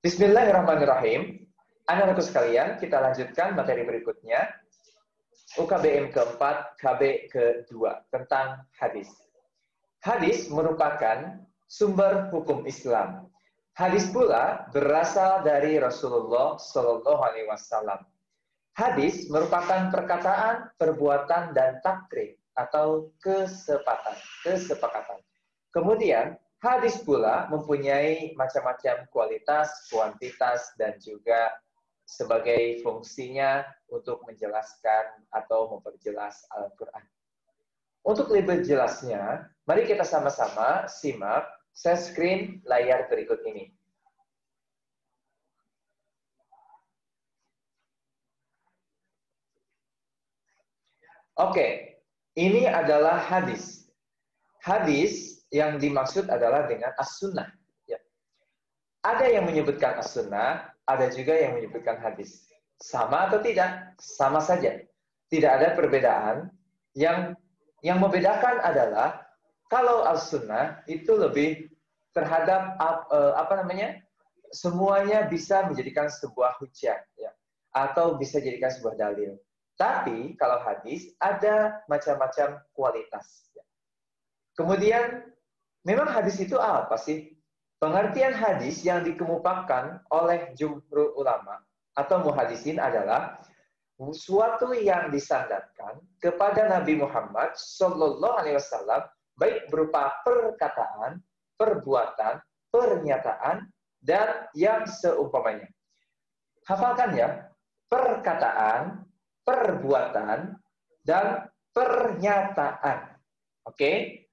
Bismillahirrahmanirrahim. Anak-anakku sekalian, kita lanjutkan materi berikutnya. UKBM keempat, KB kedua, tentang hadis. Hadis merupakan sumber hukum Islam. Hadis pula berasal dari Rasulullah Shallallahu Alaihi Wasallam. Hadis merupakan perkataan, perbuatan, dan takrir atau kesepakatan. Kemudian, hadis pula mempunyai macam-macam kualitas, kuantitas, dan juga sebagai fungsinya untuk menjelaskan atau memperjelas Al-Quran. Untuk lebih jelasnya, mari kita sama-sama simak share screen layar berikut ini. Oke, ini adalah hadis. Hadis yang dimaksud adalah dengan as-sunnah. Ya. Ada yang menyebutkan as-sunnah, ada juga yang menyebutkan hadis. Sama atau tidak? Sama saja. Tidak ada perbedaan. Yang membedakan adalah kalau as-sunnah itu lebih terhadap semuanya bisa menjadikan sebuah hujjah, ya, atau bisa dijadikan sebuah dalil. Tapi kalau hadis ada macam-macam kualitas. Ya. Kemudian memang hadis itu apa sih? Pengertian hadis yang dikemukakan oleh jumhur ulama atau muhadisin adalah suatu yang disandarkan kepada Nabi Muhammad Shallallahu Alaihi Wasallam, baik berupa perkataan, perbuatan, pernyataan, dan yang seumpamanya. Hafalkan ya, perkataan, perbuatan, dan pernyataan. Oke?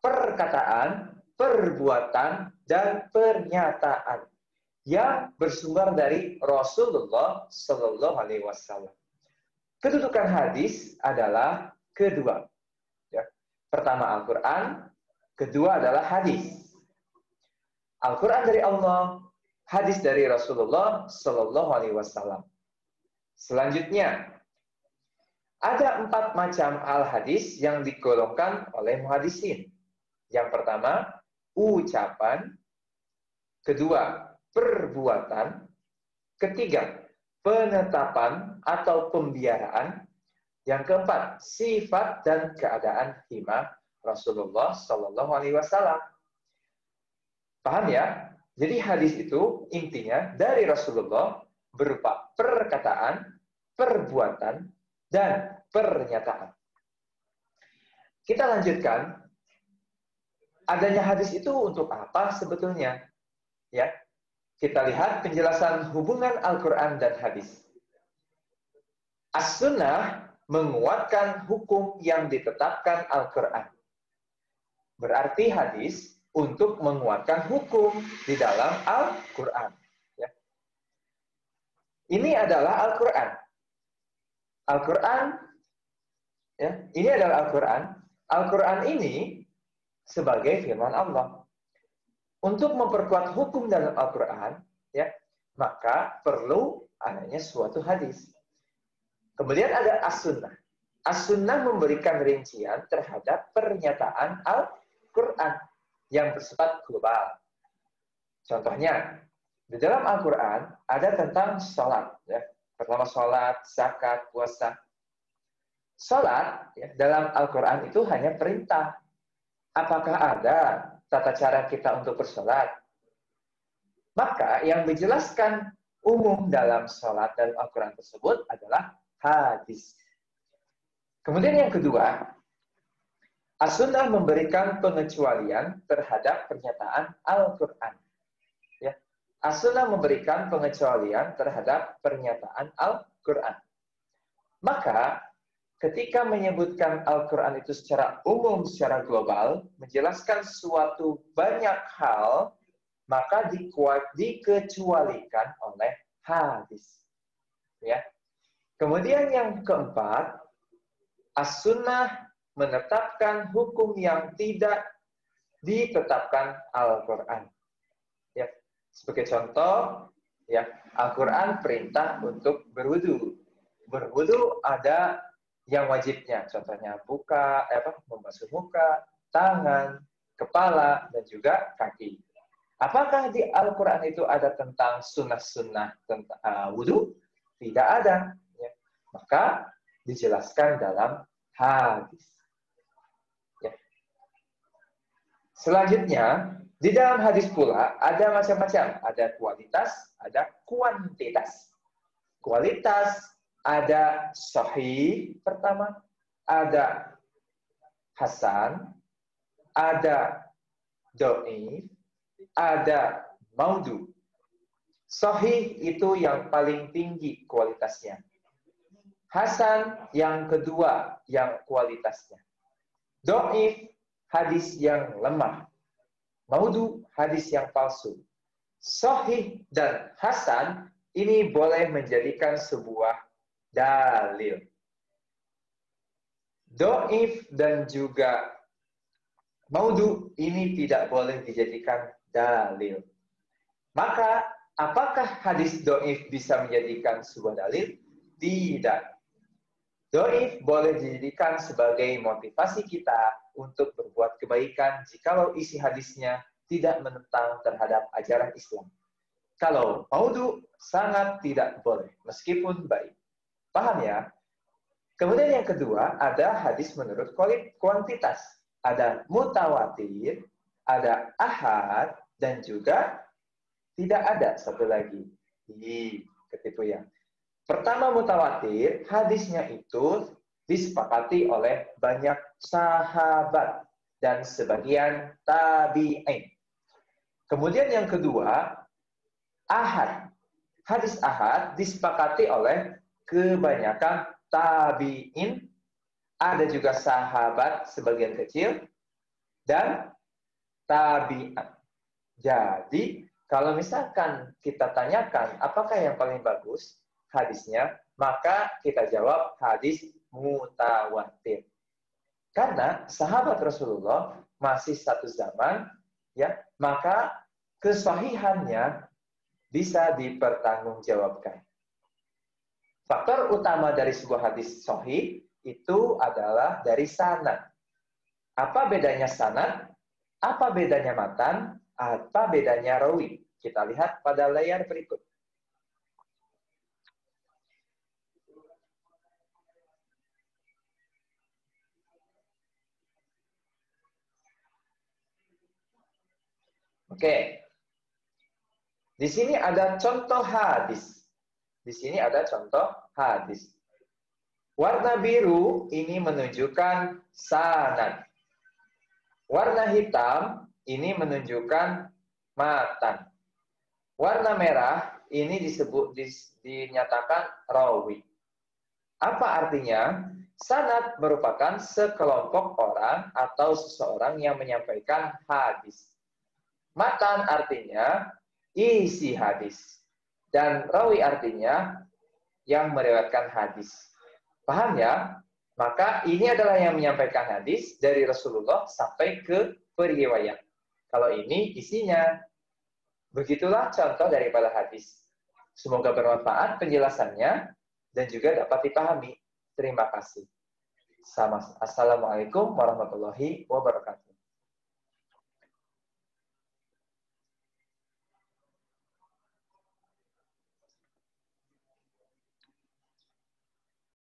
Perkataan, perbuatan, dan pernyataan yang bersumber dari Rasulullah Shallallahu Alaihi Wasallam. Kedudukan hadis adalah kedua. Ya. Pertama Al-Quran, kedua adalah hadis. Al-Quran dari Allah, hadis dari Rasulullah Shallallahu Alaihi Wasallam. Selanjutnya, ada 4 macam al-hadis yang digolongkan oleh muhadisin. Yang pertama, ucapan. Kedua, perbuatan. Ketiga, penetapan atau pembiaraan. Yang keempat, sifat dan keadaan hima Rasulullah Shallallahu Alaihi Wasallam. Paham ya? Jadi hadis itu intinya dari Rasulullah berupa perkataan, perbuatan, dan pernyataan. Kita lanjutkan. Adanya hadis itu untuk apa sebetulnya? Ya, kita lihat penjelasan hubungan Al-Quran dan hadis. As-sunnah menguatkan hukum yang ditetapkan Al-Quran. Berarti hadis untuk menguatkan hukum di dalam Al-Quran. Ya. Ini adalah Al-Quran. Al-Quran, ya, ini adalah Al-Quran. Al-Quran ini sebagai firman Allah. Untuk memperkuat hukum dalam Al-Quran, ya, maka perlu adanya suatu hadis. Kemudian ada as-sunnah. As-sunnah memberikan rincian terhadap pernyataan Al-Quran yang bersifat global. Contohnya, di dalam Al-Quran ada tentang sholat. Ya. Pertama sholat, zakat, puasa. Sholat ya, dalam Al-Quran itu hanya perintah. Apakah ada tata cara kita untuk bersolat? Maka yang menjelaskan umum dalam sholat dalam Al-Quran tersebut adalah hadis. Kemudian yang kedua, as-sunnah memberikan pengecualian terhadap pernyataan Al-Quran. Ya. As-sunnah memberikan pengecualian terhadap pernyataan Al-Quran. Maka ketika menyebutkan Al-Quran itu secara umum, secara global, menjelaskan suatu banyak hal, maka dikecualikan oleh hadis. Ya. Kemudian yang keempat, as-sunnah menetapkan hukum yang tidak ditetapkan Al-Quran. Ya. Sebagai contoh, ya, Al-Quran perintah untuk berwudu. Berwudu ada yang wajibnya, contohnya membasuh muka, tangan, kepala, dan juga kaki. Apakah di Al-Quran itu ada tentang sunnah-sunnah tentang wudhu? Tidak ada. Ya. Maka dijelaskan dalam hadis. Ya. Selanjutnya, di dalam hadis pula ada macam-macam. Ada kualitas, ada kuantitas. Kualitas ada sahih pertama, ada hasan, ada dhaif, ada maudhu. Sahih itu yang paling tinggi kualitasnya. Hasan yang kedua yang kualitasnya. Dhaif hadis yang lemah. Maudhu hadis yang palsu. Sahih dan hasan ini boleh menjadikan sebuah dalil. Dhaif dan juga maudhu ini tidak boleh dijadikan dalil. Maka, apakah hadis dhaif bisa menjadikan sebuah dalil? Tidak. Dhaif boleh dijadikan sebagai motivasi kita untuk berbuat kebaikan jikalau isi hadisnya tidak menentang terhadap ajaran Islam. Kalau maudhu sangat tidak boleh, meskipun baik. Paham ya? Kemudian yang kedua, ada hadis menurut kuantitas. Ada mutawatir, ada ahad, dan juga tidak ada satu lagi. Ketipu ya. Pertama mutawatir, hadisnya itu disepakati oleh banyak sahabat dan sebagian tabi'in. Kemudian yang kedua, ahad. Hadis ahad disepakati oleh kebanyakan tabi'in, ada juga sahabat sebagian kecil, dan tabi'at. Jadi, kalau misalkan kita tanyakan apakah yang paling bagus hadisnya, maka kita jawab hadis mutawatir. Karena sahabat Rasulullah masih satu zaman, ya, maka kesahihannya bisa dipertanggungjawabkan. Faktor utama dari sebuah hadis sahih itu adalah dari sanad. Apa bedanya sanad? Apa bedanya matan? Apa bedanya rawi? Kita lihat pada layar berikut. Oke. Di sini ada contoh hadis. Di sini ada contoh hadis. Warna biru ini menunjukkan sanad. Warna hitam ini menunjukkan matan. Warna merah ini dinyatakan rawi. Apa artinya? Sanad merupakan sekelompok orang atau seseorang yang menyampaikan hadis. Matan artinya isi hadis. Dan rawi artinya yang meriwayatkan hadis. Paham ya? Maka ini adalah yang menyampaikan hadis dari Rasulullah sampai ke periwayat. Kalau ini isinya. Begitulah contoh daripada hadis. Semoga bermanfaat penjelasannya dan juga dapat dipahami. Terima kasih. Assalamualaikum warahmatullahi wabarakatuh.